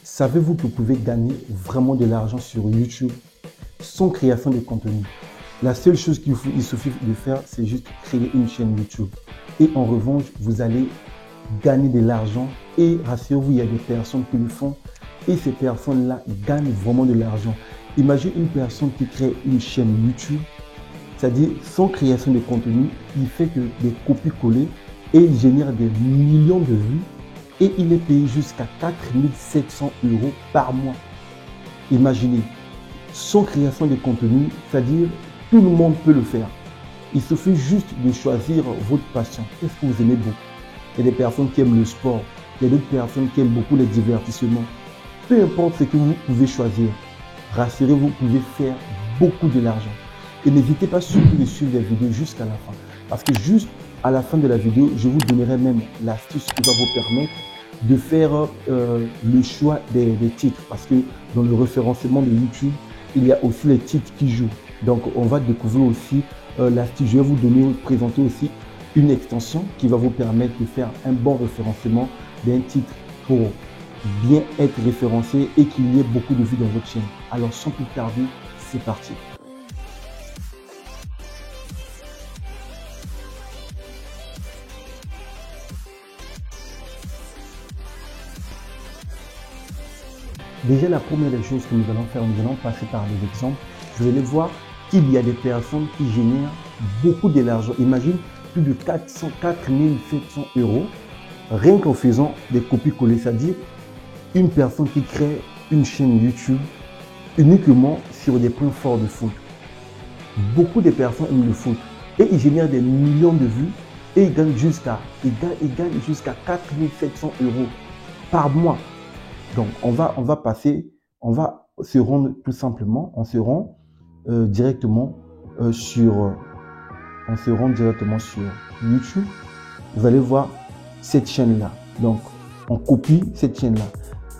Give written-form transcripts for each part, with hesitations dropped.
Savez-vous que vous pouvez gagner vraiment de l'argent sur YouTube sans création de contenu? La seule chose qu'il suffit de faire, c'est juste créer une chaîne YouTube. Et en revanche, vous allez gagner de l'argent. Et rassurez-vous, il y a des personnes qui le font. Et ces personnes-là gagnent vraiment de l'argent. Imaginez une personne qui crée une chaîne YouTube, c'est-à-dire sans création de contenu, il fait que des copies-collées et il génère des millions de vues. Et il est payé jusqu'à 4 700 € par mois. Imaginez, sans création de contenu, c'est-à-dire tout le monde peut le faire. Il suffit juste de choisir votre passion. Qu'est-ce que vous aimez beaucoup? Il y a des personnes qui aiment le sport, il y a d'autres personnes qui aiment beaucoup les divertissements. Peu importe ce que vous pouvez choisir, rassurez-vous, vous pouvez faire beaucoup de l'argent. Et n'hésitez pas surtout de suivre les vidéos jusqu'à la fin. Parce que juste à la fin de la vidéo, je vous donnerai même l'astuce qui va vous permettre de faire le choix des titres. Parce que dans le référencement de YouTube, il y a aussi les titres qui jouent. Donc, on va découvrir aussi l'astuce. Je vais vous présenter aussi une extension qui va vous permettre de faire un bon référencement d'un titre pour bien être référencé et qu'il y ait beaucoup de vues dans votre chaîne. Alors, sans plus tarder, c'est parti. Déjà, la première des choses que nous allons faire, nous allons passer par des exemples. Vous allez voir qu'il y a des personnes qui génèrent beaucoup de l'argent. Imagine plus de 4 700 € rien qu'en faisant des copies-collées. C'est-à-dire une personne qui crée une chaîne YouTube uniquement sur des points forts de foot. Beaucoup de personnes aiment le foot et ils génèrent des millions de vues et ils gagnent jusqu'à 4 700 € par mois. Donc, on va se rendre tout simplement, on se rend directement sur YouTube. Vous allez voir cette chaîne-là. Donc, on copie cette chaîne-là.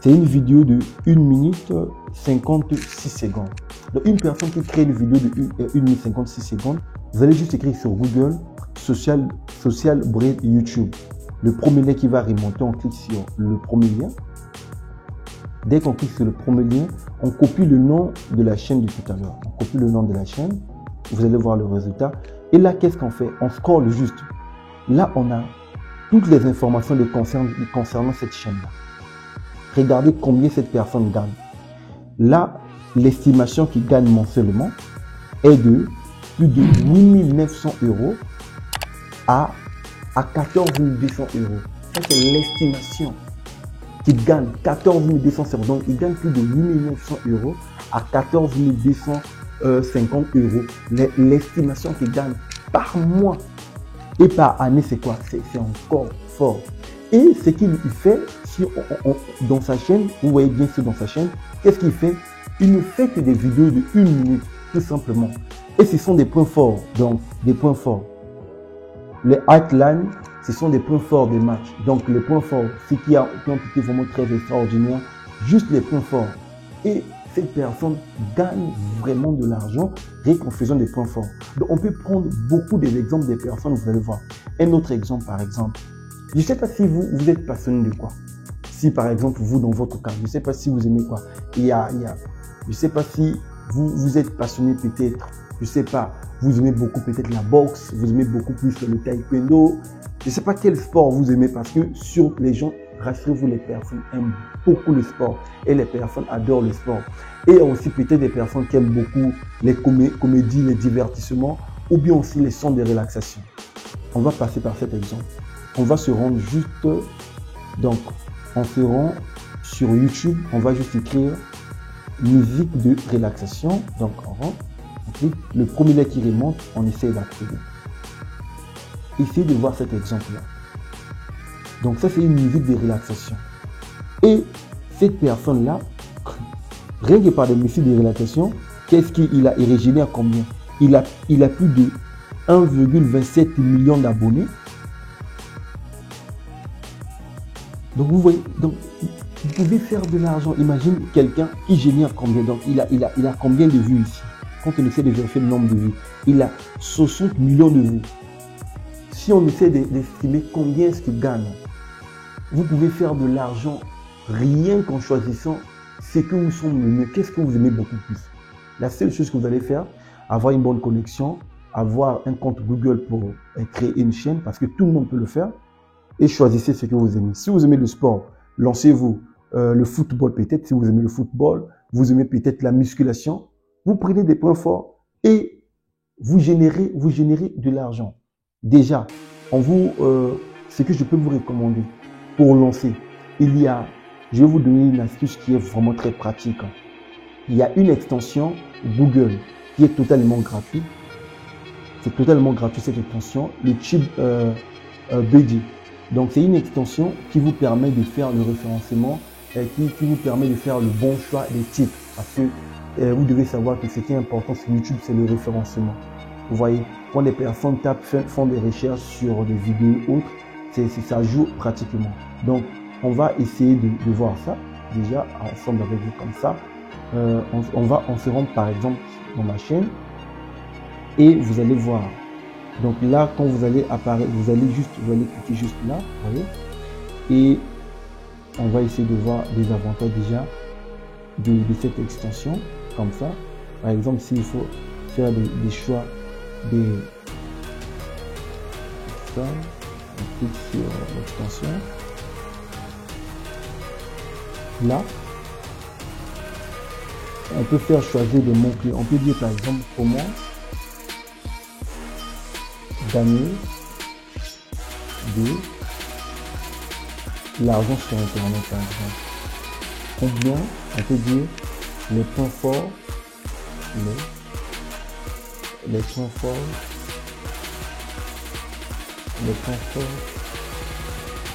C'est une vidéo de 1 minute 56 secondes. Donc, une personne qui crée une vidéo de 1 minute 56 secondes, vous allez juste écrire sur Google Social Break YouTube. Le premier lien qui va remonter, on clique sur le premier lien. Dès qu'on clique sur le premier lien, on copie le nom de la chaîne de tout à l'heure. On copie le nom de la chaîne. Vous allez voir le résultat. Et là, qu'est-ce qu'on fait? On scrolle juste. Là, on a toutes les informations concernant cette chaîne-là. Regardez combien cette personne gagne. Là, l'estimation qu'il gagne mensuellement est de plus de 8 900 € à 14 200 €. Ça, c'est l'estimation. Qui gagne 14 200 €. Donc, il gagne plus de 8 900 € à 14 250 €. L'estimation qu'il gagne par mois et par année, c'est quoi? C'est encore fort. Et ce qu'il fait dans sa chaîne, vous voyez bien sûr dans sa chaîne, qu'est-ce qu'il fait? Il ne fait que des vidéos de 1 minute, tout simplement. Et ce sont des points forts. Donc, des points forts. Les highlights, ce sont des points forts des matchs. Donc, les points forts, ceux qui ont été vraiment très extraordinaires, juste les points forts. Et cette personne gagne vraiment de l'argent rien qu'en faisant des points forts. Donc, on peut prendre beaucoup d'exemples des personnes, vous allez voir. Un autre exemple, par exemple. Je ne sais pas si vous êtes passionné de quoi. Si, par exemple, vous, dans votre cas, je ne sais pas si vous aimez quoi. Je ne sais pas si vous êtes passionné peut-être, je ne sais pas, vous aimez beaucoup peut-être la boxe, vous aimez beaucoup plus le taekwondo. Je ne sais pas quel sport vous aimez parce que sur les gens, rassurez-vous, les personnes aiment beaucoup le sport et les personnes adorent le sport. Et il y a aussi peut-être des personnes qui aiment beaucoup les comédies, les divertissements ou bien aussi les sons de relaxation. On va passer par cet exemple. On va se rendre juste, donc on se rend sur YouTube, on va juste écrire musique de relaxation. Donc on rentre, on clique, le premier lien qui remonte, on essaie d'accéder. Essayez de voir cet exemple-là. Donc ça, c'est une musique de relaxation. Et cette personne-là, rien que par des musiques de relaxation, qu'est-ce qu'il a? Il régénère combien? Il a plus de 1,27 million d'abonnés. Donc vous voyez, donc vous pouvez faire de l'argent. Imagine quelqu'un qui génère combien. Donc il a combien de vues ici? Quand on essaie de vérifier le nombre de vues, il a 60 millions de vues. Si on essaie d'estimer combien est-ce qu'il gagne, vous pouvez faire de l'argent rien qu'en choisissant ce que vous semble le mieux, qu'est-ce que vous aimez beaucoup plus. La seule chose que vous allez faire, avoir une bonne connexion, avoir un compte Google pour créer une chaîne, parce que tout le monde peut le faire, et choisissez ce que vous aimez. Si vous aimez le sport, lancez-vous le football peut-être, si vous aimez le football, vous aimez peut-être la musculation, vous prenez des points forts et vous générez de l'argent. Déjà, ce que je peux vous recommander pour lancer, je vais vous donner une astuce qui est vraiment très pratique. Il y a une extension Google qui est totalement gratuite. C'est totalement gratuit cette extension, le TubeBuddy. Donc c'est une extension qui vous permet de faire le référencement, qui vous permet de faire le bon choix des titres. Parce que vous devez savoir que ce qui est important sur YouTube, c'est le référencement. Vous voyez, quand les personnes font des recherches sur des vidéos autres, ça joue pratiquement. Donc on va essayer de voir ça déjà ensemble avec vous comme ça. On se rend par exemple dans ma chaîne et vous allez voir. Donc là, quand vous allez apparaître, vous allez cliquer juste là, vous voyez, et on va essayer de voir les avantages déjà de cette extension comme ça. Par exemple, s'il faut faire des choix ça, on clique sur l'extension. Là, on peut faire choisir des mots-clés. On peut dire par exemple comment gagner de l'argent sur Internet par exemple. Ou bien on peut dire les points forts, les points forts,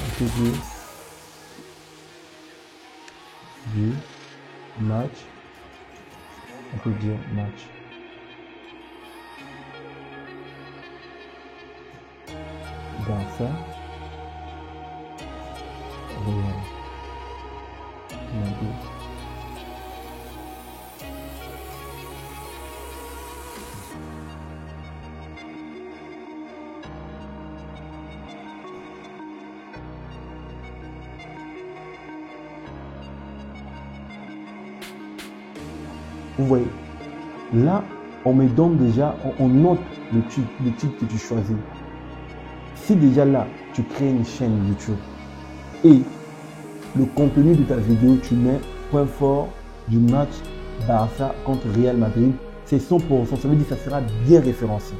on peut dire du match, on peut dire match. Dans ça, vous voyez, là, on me donne déjà, on note le titre que tu choisis. Si déjà là, tu crées une chaîne YouTube et le contenu de ta vidéo, tu mets point fort du match Barça contre Real Madrid, c'est 100%, ça veut dire que ça sera bien référencé.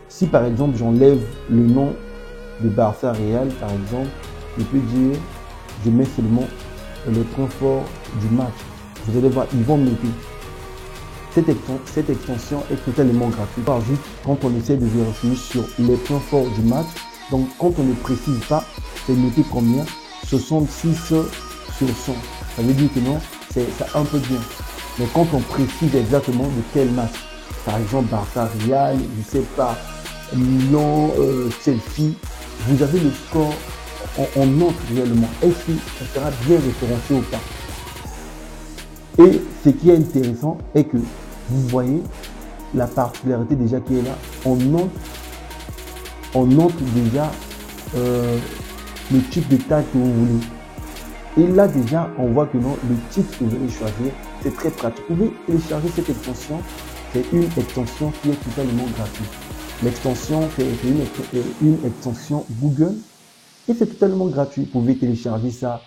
Si par exemple, j'enlève le nom de Barça Real, par exemple, je peux dire, je mets seulement le point fort du match. Vous allez voir, ils vont noter. Cette extension est totalement gratuite. Par juste, quand on essaie de vérifier sur les points forts du match, donc quand on ne précise pas, c'est noté combien? 66 sur 100. Ça veut dire que non, ça un peu bien. Mais quand on précise exactement de quel match, par exemple Barça Real, je sais pas, Milan, Chelsea, vous avez le score, on note réellement. Est-ce que ça sera bien référencé ou pas? Et ce qui est intéressant est que vous voyez la particularité déjà qui est là. On note déjà le type de tag que vous voulez. Et là déjà, on voit que non, le titre que vous allez choisir, c'est très pratique. Vous pouvez télécharger cette extension. C'est une extension qui est totalement gratuite. L'extension, c'est une extension Google et c'est totalement gratuit. Vous pouvez télécharger ça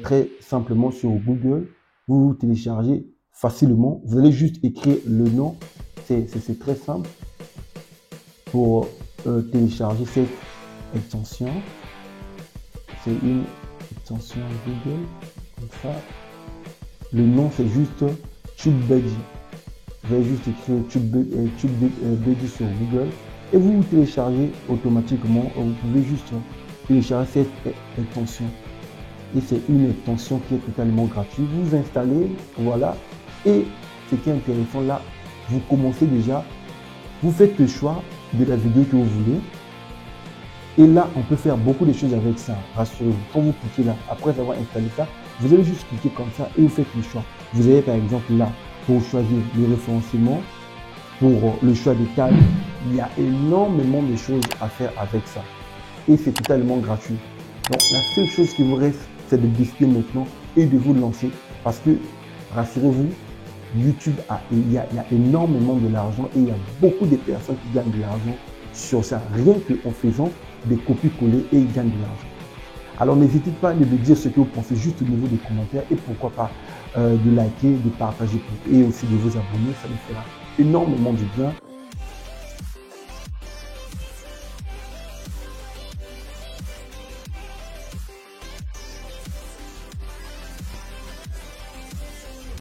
très simplement sur Google. Vous téléchargez facilement. Vous allez juste écrire le nom. C'est très simple pour télécharger cette extension. C'est une extension Google. Comme ça. Le nom, c'est juste TubeBuddy. Vous allez juste écrire TubeBuddy sur Google et vous téléchargez automatiquement. Vous pouvez juste télécharger cette extension. Et c'est une extension qui est totalement gratuite. Vous installez, voilà. Et ce qui est intéressant là, vous commencez déjà, vous faites le choix de la vidéo que vous voulez. Et là, on peut faire beaucoup de choses avec ça, rassurez-vous. Quand vous cliquez là, après avoir installé ça, vous allez juste cliquer comme ça et vous faites le choix. Vous avez par exemple là, pour choisir le référencement, pour le choix des tags, il y a énormément de choses à faire avec ça. Et c'est totalement gratuit. Donc la seule chose qui vous reste, c'est de décider maintenant et de vous lancer parce que, rassurez-vous, YouTube, il y a énormément de l'argent et il y a beaucoup de personnes qui gagnent de l'argent sur ça, rien qu'en faisant des copies-coller et ils gagnent de l'argent. Alors n'hésitez pas à me dire ce que vous pensez juste au niveau des commentaires et pourquoi pas de liker, de partager et aussi de vous abonner, ça nous fera énormément du bien.